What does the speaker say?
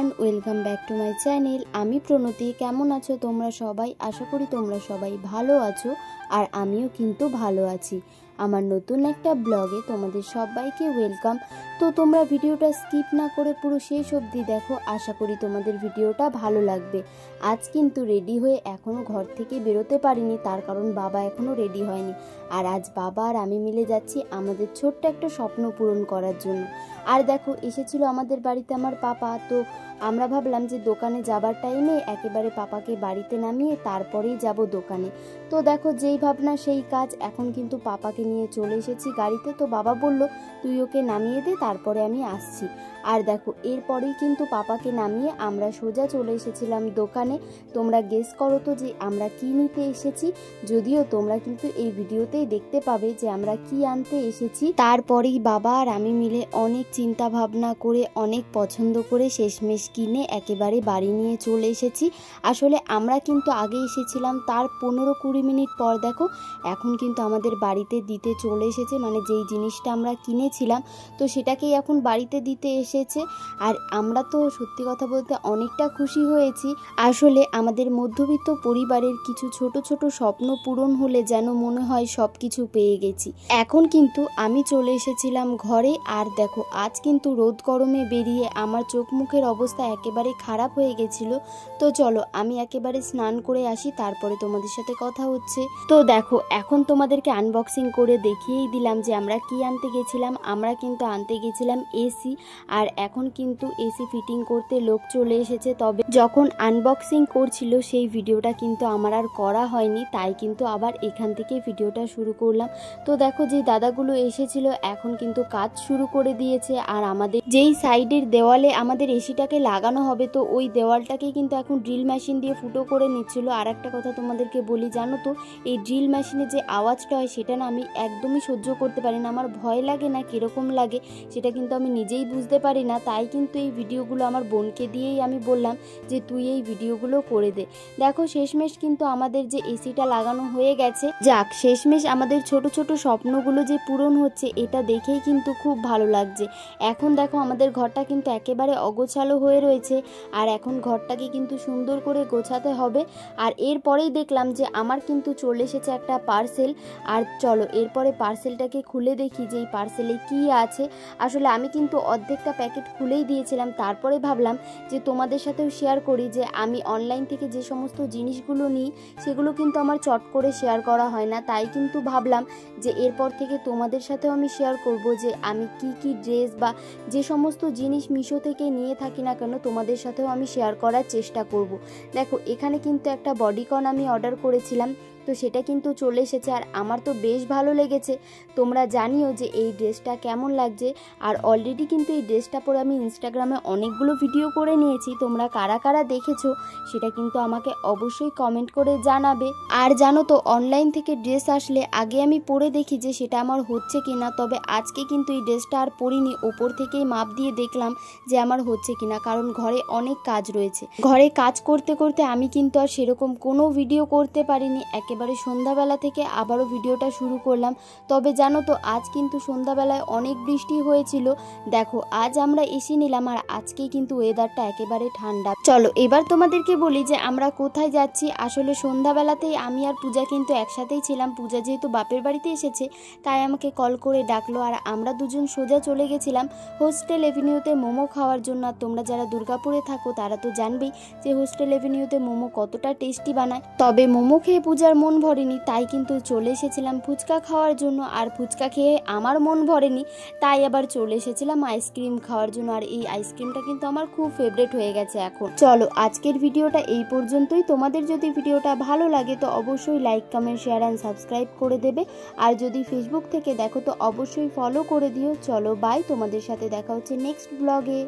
Everyone, welcome back to my channel. আমি প্রণতি। কেমন আছো তোমরা সবাই? আশা করি তোমরা সবাই ভালো আছো, আর আমিও কিন্তু ভালো আছি। আমার নতুন একটা ব্লগে তোমাদের সবাইকে ওয়েলকাম। তো তোমরা ভিডিওটা স্কিপ না করে পুরো শেষ অবধি দেখো, আশা করি তোমাদের ভিডিওটা ভালো লাগবে। আজ কিন্তু রেডি হয়ে এখনও ঘর থেকে বেরোতে পারিনি, তার কারণ বাবা এখনও রেডি হয়নি। আর আজ বাবা আর আমি মিলে যাচ্ছি আমাদের ছোট্ট একটা স্বপ্ন পূরণ করার জন্য। আর দেখো, এসেছিল আমাদের বাড়িতে আমার পাপা। তো আমরা ভাবলাম যে দোকানে যাবার টাইমে একেবারে পাপাকে বাড়িতে নামিয়ে তারপরেই যাব দোকানে। তো দেখো, যেই ভাবনা সেই কাজ। এখন কিন্তু পাপাকে নিয়ে চলে এসেছি গাড়িতে। তো বাবা বলল, তুই ওকে নামিয়ে দে, তারপরে আমি আসছি। আর দেখো, এরপরেই কিন্তু পাপাকে নামিয়ে আমরা সোজা চলে এসেছিলাম দোকানে। তোমরা গেস করো তো যে আমরা কি নিতে এসেছি। যদিও তোমরা কিন্তু এই ভিডিওতেই দেখতে পাবে যে আমরা কি আনতে এসেছি। তারপরেই বাবা আর আমি মিলে অনেক চিন্তা ভাবনা করে, অনেক পছন্দ করে শেষমেশ কিনে একেবারে বাড়ি নিয়ে চলে এসেছি। আসলে আমরা কিন্তু আগে এসেছিলাম, তার 15-20 মিনিট পর দেখো এখন কিন্তু আমাদের বাড়িতে দিতে চলে এসেছে। মানে যেই জিনিসটা আমরা কিনেছিলাম, তো সেটাকেই এখন বাড়িতে দিতে এসেছে। আর আমরা তো সত্যি কথা বলতে অনেকটা খুশি হয়েছি। আসলে আমাদের মধ্যবিত্ত পরিবারের কিছু ছোট ছোট স্বপ্ন পূরণ হলে যেন মনে হয় সব কিছু পেয়ে গেছি। এখন কিন্তু আমি চলে এসেছিলাম ঘরে। আর দেখো, আজ কিন্তু রোদ গরমে বেরিয়ে আমার চোখ মুখের অবস্থা একেবারে খারাপ হয়ে গেছিল। তো চলো আমি একেবারে স্নান করে আসি, তারপরে তোমাদের সাথে কথা হচ্ছে। তো দেখো, এখন তোমাদেরকে আনবক্সিং করে দেখিয়েই দিলাম যে আমরা কি আনতে গেছিলাম। আমরা কিন্তু আনতে গেছিলাম এসি। আর এখন কিন্তু এসি ফিটিং করতে লোক চলে এসেছে। তবে যখন আনবক্সিং করছিল সেই ভিডিওটা কিন্তু আমার আর করা হয়নি, তাই কিন্তু আবার এখান থেকে ভিডিওটা শুরু করলাম। তো দেখো, যে দাদাগুলো এসেছিল এখন কিন্তু কাজ শুরু করে দিয়েছে। আর আমাদের যেই সাইডের দেওয়ালে আমাদের এসিটাকে লাগানো হবে, তো ওই দেওয়ালটাকে কিন্তু এখন ড্রিল মেশিন দিয়ে ফুটো করে নিচ্ছিল। আর একটা কথা তোমাদেরকে বলি, জানো তো এই ড্রিল মেশিনে যে আওয়াজটা হয় সেটা না আমি একদমই সহ্য করতে পারি না। আমার ভয় লাগে না কিরকম লাগে সেটা কিন্তু আমি নিজেই বুঝতে পারি না। তাই কিন্তু এই ভিডিওগুলো আমার বোনকে দিয়েই আমি বললাম যে তুই এই ভিডিওগুলো করে দে। দেখো, শেষমেশ কিন্তু আমাদের যে এসিটা লাগানো হয়ে গেছে। যাক, শেষমেশ আমাদের ছোট ছোট স্বপ্নগুলো যে পূরণ হচ্ছে, এটা দেখেই কিন্তু খুব ভালো লাগছে। এখন দেখো, আমাদের ঘরটা কিন্তু একেবারে অগোছালো হয়ে রয়েছে। আর এখন ঘরটাকে কিন্তু সুন্দর করে গোছাতে হবে। আর এরপরেই দেখলাম যে আমার কিন্তু চলে এসেছে একটা পার্সেল। আর চলো এরপরে পার্সেলটাকে খুলে দেখি যে এই পার্সেলে কি আছে। আসলে আমি কিন্তু অর্ধেকটা প্যাকেট খুলেই দিয়েছিলাম, তারপরে ভাবলাম যে তোমাদের সাথেও শেয়ার করি যে আমি অনলাইন থেকে যে সমস্ত জিনিসগুলো নিই সেগুলো কিন্তু আমার চট করে শেয়ার করা হয় না। তাই কিন্তু ভাবলাম যে এরপর থেকে তোমাদের সাথেও আমি শেয়ার করব যে আমি কি কি ড্রেস বা যে সমস্ত জিনিস মিশো থেকে নিয়ে থাকি না কেন, তোমাদের সাথেও আমি শেয়ার করার চেষ্টা করব। দেখো, এখানে কিন্তু একটা বডিকন আমি অর্ডার করেছিলাম, তো সেটা কিন্তু চলে এসেছে। আর আমার তো বেশ ভালো লেগেছে। তোমরা জানিও যে এই ড্রেসটা কেমন লাগছে। আর অলরেডি কিন্তু এই ড্রেসটা পরে আমি ইনস্টাগ্রামে অনেকগুলো ভিডিও করে নিয়েছি। তোমরা কারা কারা দেখেছো সেটা কিন্তু আমাকে অবশ্যই কমেন্ট করে জানাবে। আর জানো তো, অনলাইন থেকে ড্রেস আসলে আগে আমি পরে দেখি যে সেটা আমার হচ্ছে কিনা। তবে আজকে কিন্তু এই ড্রেসটা আর পরিনি, ওপর থেকেই মাপ দিয়ে দেখলাম যে আমার হচ্ছে কিনা, কারণ ঘরে অনেক কাজ রয়েছে। ঘরে কাজ করতে করতে আমি কিন্তু আর সেরকম কোনো ভিডিও করতে পারিনি। একেবারে সন্ধ্যাবেলা থেকে আবারও ভিডিওটা শুরু করলাম। তবে জানো তো, আজ কিন্তু সন্ধ্যাবেলায় অনেক বৃষ্টি হয়েছিল। দেখো, আজ আমরা এসি নিলাম আর আজকেই কিন্তু ওয়েদারটা একেবারে ঠান্ডা। চলো এবার তোমাদেরকে বলি যে আমরা কোথায় যাচ্ছি। আসলে সন্ধ্যাবেলাতেই আমি আর পূজা কিন্তু একসাথেই ছিলাম। পূজা যেহেতু বাপের বাড়িতে এসেছে তাই আমাকে কল করে ডাকলো। আর আমরা দুজন সোজা চলে গেছিলাম হোস্টেল এভিনিউতে মোমো খাওয়ার জন্য। আর তোমরা যারা দুর্গাপুরে থাকো তারা তো জানবেই যে হোস্টেল এভিনিউতে মোমো কতটা টেস্টি বানায়। তবে মোমো খেয়ে পূজার মন ভরেনি, তাই কিন্তু চলে এসেছিলাম ফুচকা খাওয়ার জন্য। আর ফুচকা খেয়ে আমার মন ভরেনি, তাই আবার চলে এসেছিলাম আইসক্রিম খাওয়ার জন্য। আর এই আইসক্রিমটা কিন্তু আমার খুব ফেভারিট হয়ে গেছে এখন। চলো আজকের ভিডিওটা এই পর্যন্তই। তোমাদের যদি ভিডিওটা ভালো লাগে তো অবশ্যই like, comment, share and subscribe করে দেবে। আর যদি ফেসবুক থেকে দেখো তো অবশ্যই ফলো করে দিও। চলো বাই, তোমাদের সাথে দেখা হচ্ছে নেক্সট ব্লগে।